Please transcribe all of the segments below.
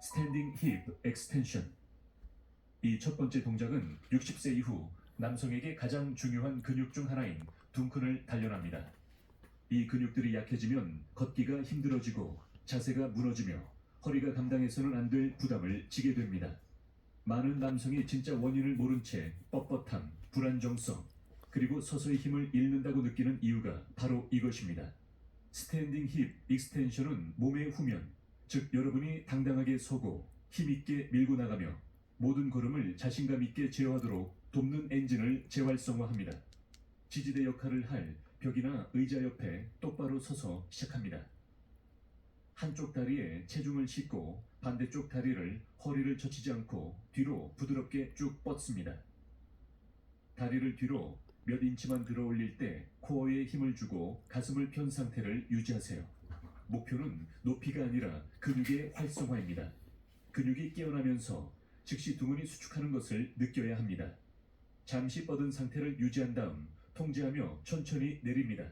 스탠딩 힙 엑스텐션. 이 첫 번째 동작은 60세 이후 남성에게 가장 중요한 근육 중 하나인 둔근을 단련합니다. 이 근육들이 약해지면 걷기가 힘들어지고 자세가 무너지며 허리가 감당해서는 안 될 부담을 지게 됩니다. 많은 남성이 진짜 원인을 모른 채 뻣뻣함, 불안정성, 그리고 서서히 힘을 잃는다고 느끼는 이유가 바로 이것입니다. 스탠딩 힙 익스텐션은 몸의 후면, 즉 여러분이 당당하게 서고 힘있게 밀고 나가며 모든 걸음을 자신감 있게 제어하도록 돕는 엔진을 재활성화합니다. 지지대 역할을 할 벽이나 의자 옆에 똑바로 서서 시작합니다. 한쪽 다리에 체중을 싣고 반대쪽 다리를 허리를 젖히지 않고 뒤로 부드럽게 쭉 뻗습니다. 다리를 뒤로 몇 인치만 들어 올릴 때 코어에 힘을 주고 가슴을 편 상태를 유지하세요. 목표는 높이가 아니라 근육의 활성화입니다. 근육이 깨어나면서 즉시 둔근이 수축하는 것을 느껴야 합니다. 잠시 뻗은 상태를 유지한 다음 통제하며 천천히 내립니다.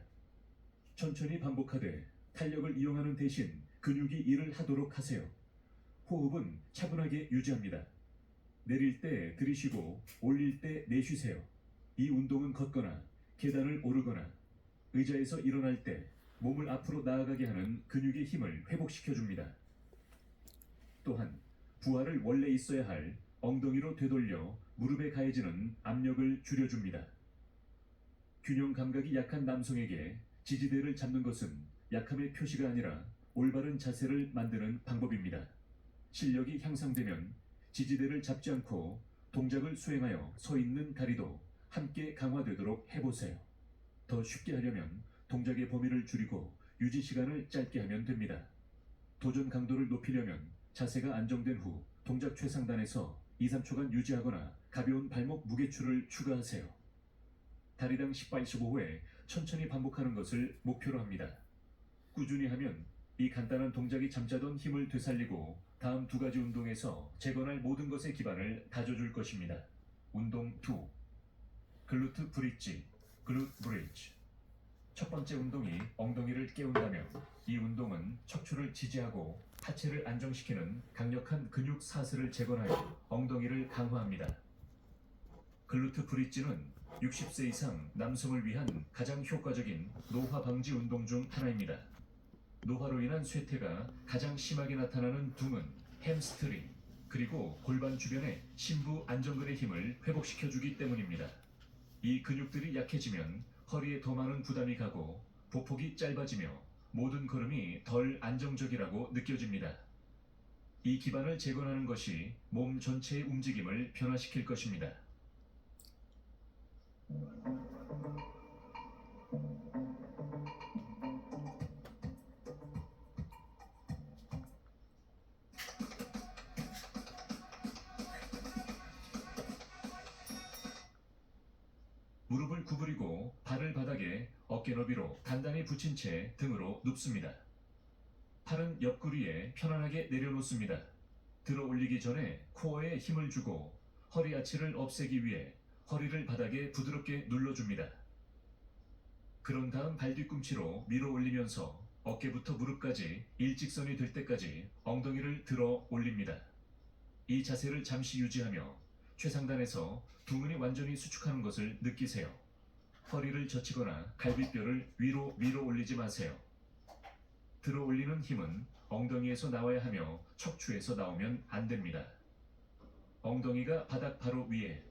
천천히 반복하되 탄력을 이용하는 대신 근육이 일을 하도록 하세요. 호흡은 차분하게 유지합니다. 내릴 때 들이쉬고 올릴 때 내쉬세요. 이 운동은 걷거나 계단을 오르거나 의자에서 일어날 때 몸을 앞으로 나아가게 하는 근육의 힘을 회복시켜줍니다. 또한 부하를 원래 있어야 할 엉덩이로 되돌려 무릎에 가해지는 압력을 줄여줍니다. 균형 감각이 약한 남성에게 지지대를 잡는 것은 약함의 표시가 아니라 올바른 자세를 만드는 방법입니다. 실력이 향상되면 지지대를 잡지 않고 동작을 수행하여 서 있는 다리도 함께 강화되도록 해보세요. 더 쉽게 하려면 동작의 범위를 줄이고 유지 시간을 짧게 하면 됩니다. 도전 강도를 높이려면 자세가 안정된 후 동작 최상단에서 2-3초간 유지하거나 가벼운 발목 무게추를 추가하세요. 다리당 10-15회 천천히 반복하는 것을 목표로 합니다. 꾸준히 하면 이 간단한 동작이 잠자던 힘을 되살리고 다음 두 가지 운동에서 재건할 모든 것의 기반을 다져줄 것입니다. 운동 2. 글루트 브릿지, 글루트 브릿지. 첫 번째 운동이 엉덩이를 깨운다며 이 운동은 척추를 지지하고 하체를 안정시키는 강력한 근육 사슬을 재건하여 엉덩이를 강화합니다. 글루트 브릿지는 60세 이상 남성을 위한 가장 효과적인 노화 방지 운동 중 하나입니다. 노화로 인한 쇠퇴가 가장 심하게 나타나는 둔근, 햄스트링, 그리고 골반 주변의 심부 안정근의 힘을 회복시켜주기 때문입니다. 이 근육들이 약해지면 허리에 더 많은 부담이 가고 보폭이 짧아지며 모든 걸음이 덜 안정적이라고 느껴집니다. 이 기반을 재건하는 것이 몸 전체의 움직임을 변화시킬 것입니다. 무릎을 구부리고 발을 바닥에 어깨 너비로 단단히 붙인 채 등으로 눕습니다. 팔은 옆구리에 편안하게 내려놓습니다. 들어 올리기 전에 코어에 힘을 주고 허리 아치를 없애기 위해 허리를 바닥에 부드럽게 눌러줍니다. 그런 다음 발 뒤꿈치로 밀어 올리면서 어깨부터 무릎까지 일직선이 될 때까지 엉덩이를 들어 올립니다. 이 자세를 잠시 유지하며 최상단에서 둔근이 완전히 수축하는 것을 느끼세요. 허리를 젖히거나 갈비뼈를 위로 밀어 올리지 마세요. 들어 올리는 힘은 엉덩이에서 나와야 하며 척추에서 나오면 안 됩니다. 엉덩이가 바닥 바로 위에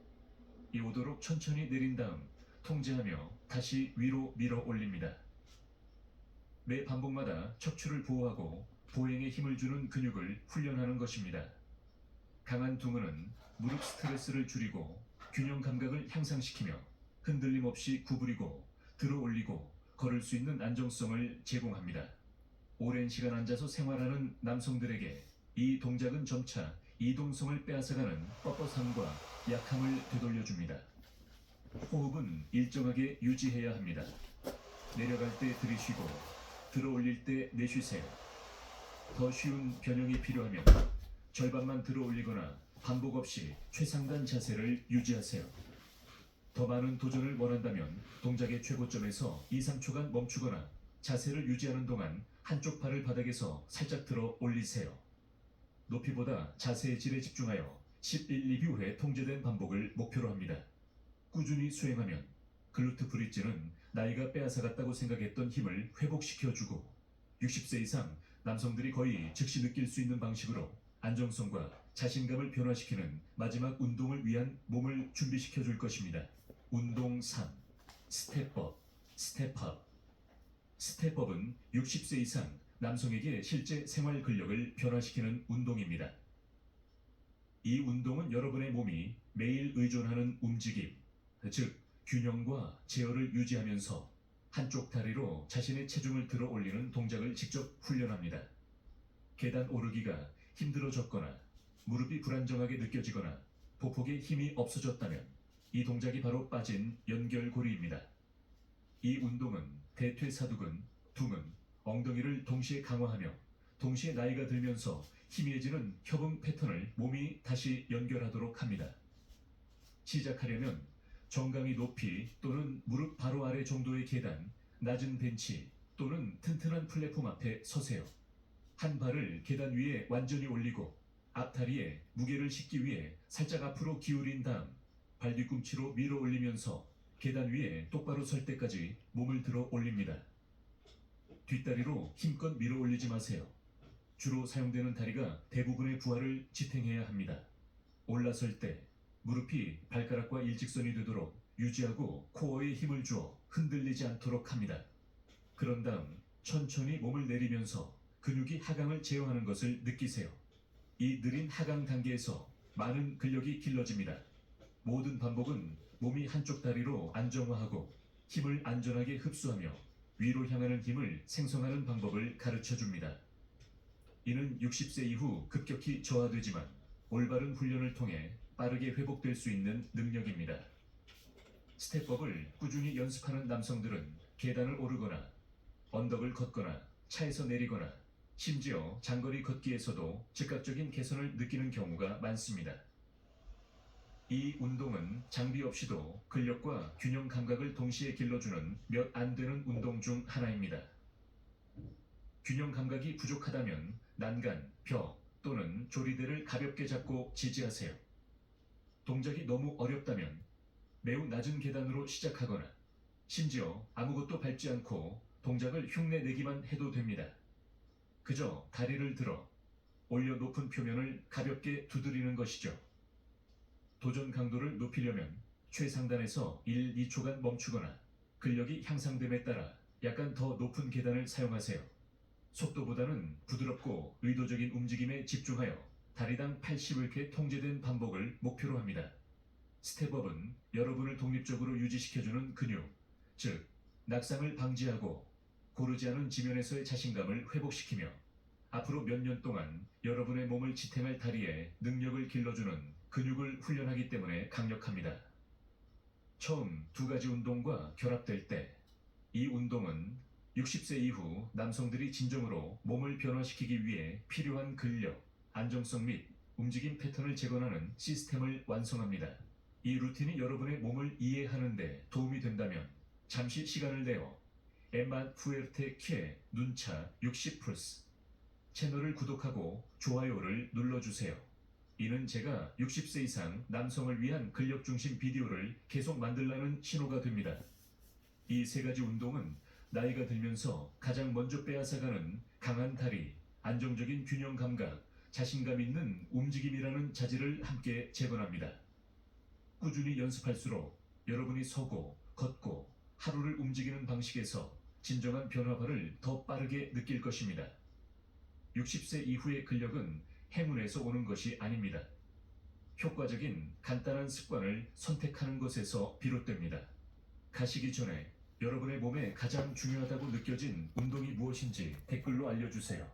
오도록 천천히 내린 다음 통제하며 다시 위로 밀어 올립니다. 매 반복마다 척추를 보호하고 보행에 힘을 주는 근육을 훈련하는 것입니다. 강한 둔근은 무릎 스트레스를 줄이고 균형 감각을 향상시키며 흔들림 없이 구부리고 들어 올리고 걸을 수 있는 안정성을 제공합니다. 오랜 시간 앉아서 생활하는 남성들에게 이 동작은 점차 이동성을 빼앗아가는 뻣뻣함과 약함을 되돌려줍니다. 호흡은 일정하게 유지해야 합니다. 내려갈 때 들이쉬고 들어 올릴 때 내쉬세요. 더 쉬운 변형이 필요하면 절반만 들어 올리거나 반복 없이 최상단 자세를 유지하세요. 더 많은 도전을 원한다면 동작의 최고점에서 2-3초간 멈추거나 자세를 유지하는 동안 한쪽 팔을 바닥에서 살짝 들어 올리세요. 높이보다 자세의 질에 집중하여 11, 2회 통제된 반복을 목표로 합니다. 꾸준히 수행하면 글루트 브릿지는 나이가 빼앗아갔다고 생각했던 힘을 회복시켜주고 60세 이상 남성들이 거의 즉시 느낄 수 있는 방식으로 안정성과 자신감을 변화시키는 마지막 운동을 위한 몸을 준비시켜 줄 것입니다. 운동 3. 스텝업, 스텝업. 스텝업은 60세 이상 남성에게 실제 생활 근력을 변화시키는 운동입니다. 이 운동은 여러분의 몸이 매일 의존하는 움직임, 즉 균형과 제어를 유지하면서 한쪽 다리로 자신의 체중을 들어 올리는 동작을 직접 훈련합니다. 계단 오르기가 힘들어졌거나 무릎이 불안정하게 느껴지거나 보폭에 힘이 없어졌다면 이 동작이 바로 빠진 연결고리입니다. 이 운동은 대퇴사두근, 둥근, 엉덩이를 동시에 강화하며 동시에 나이가 들면서 희미해지는 협응 패턴을 몸이 다시 연결하도록 합니다. 시작하려면 정강이 높이 또는 무릎 바로 아래 정도의 계단, 낮은 벤치 또는 튼튼한 플랫폼 앞에 서세요. 한 발을 계단 위에 완전히 올리고 앞다리에 무게를 싣기 위해 살짝 앞으로 기울인 다음 발 뒤꿈치로 밀어 올리면서 계단 위에 똑바로 설 때까지 몸을 들어 올립니다. 뒷다리로 힘껏 밀어 올리지 마세요. 주로 사용되는 다리가 대부분의 부하를 지탱해야 합니다. 올라설 때 무릎이 발가락과 일직선이 되도록 유지하고 코어에 힘을 주어 흔들리지 않도록 합니다. 그런 다음 천천히 몸을 내리면서 근육이 하강을 제어하는 것을 느끼세요. 이 느린 하강 단계에서 많은 근력이 길러집니다. 모든 반복은 몸이 한쪽 다리로 안정화하고 힘을 안전하게 흡수하며 위로 향하는 힘을 생성하는 방법을 가르쳐 줍니다. 이는 60세 이후 급격히 저하되지만 올바른 훈련을 통해 빠르게 회복될 수 있는 능력입니다. 스텝업을 꾸준히 연습하는 남성들은 계단을 오르거나 언덕을 걷거나 차에서 내리거나 심지어 장거리 걷기에서도 즉각적인 개선을 느끼는 경우가 많습니다. 이 운동은 장비 없이도 근력과 균형 감각을 동시에 길러주는 몇 안 되는 운동 중 하나입니다. 균형 감각이 부족하다면 난간, 벽 또는 조리대를 가볍게 잡고 지지하세요. 동작이 너무 어렵다면 매우 낮은 계단으로 시작하거나 심지어 아무것도 밟지 않고 동작을 흉내내기만 해도 됩니다. 그저 다리를 들어 올려 높은 표면을 가볍게 두드리는 것이죠. 도전 강도를 높이려면 최상단에서 1, 2초간 멈추거나 근력이 향상됨에 따라 약간 더 높은 계단을 사용하세요. 속도보다는 부드럽고 의도적인 움직임에 집중하여 다리당 80회 통제된 반복을 목표로 합니다. 스텝업은 여러분을 독립적으로 유지시켜주는 근육, 즉 낙상을 방지하고 고르지 않은 지면에서의 자신감을 회복시키며 앞으로 몇 년 동안 여러분의 몸을 지탱할 다리에 능력을 길러주는 근육을 훈련하기 때문에 강력합니다. 처음 두 가지 운동과 결합될 때 이 운동은 60세 이후 남성들이 진정으로 몸을 변화시키기 위해 필요한 근력, 안정성 및 움직임 패턴을 재건하는 시스템을 완성합니다. 이 루틴이 여러분의 몸을 이해하는 데 도움이 된다면 잠시 시간을 내어 엠마 푸에르테 퀴에 눈차 60플스 채널을 구독하고 좋아요를 눌러주세요. 이는 제가 60세 이상 남성을 위한 근력 중심 비디오를 계속 만들라는 신호가 됩니다. 이 세 가지 운동은 나이가 들면서 가장 먼저 빼앗아가는 강한 다리, 안정적인 균형 감각, 자신감 있는 움직임이라는 자질을 함께 재건합니다. 꾸준히 연습할수록 여러분이 서고 걷고 하루를 움직이는 방식에서 진정한 변화를 더 빠르게 느낄 것입니다. 60세 이후의 근력은 행운에서 오는 것이 아닙니다. 효과적인 간단한 습관을 선택하는 것에서 비롯됩니다. 가시기 전에 여러분의 몸에 가장 중요하다고 느껴진 운동이 무엇인지 댓글로 알려주세요.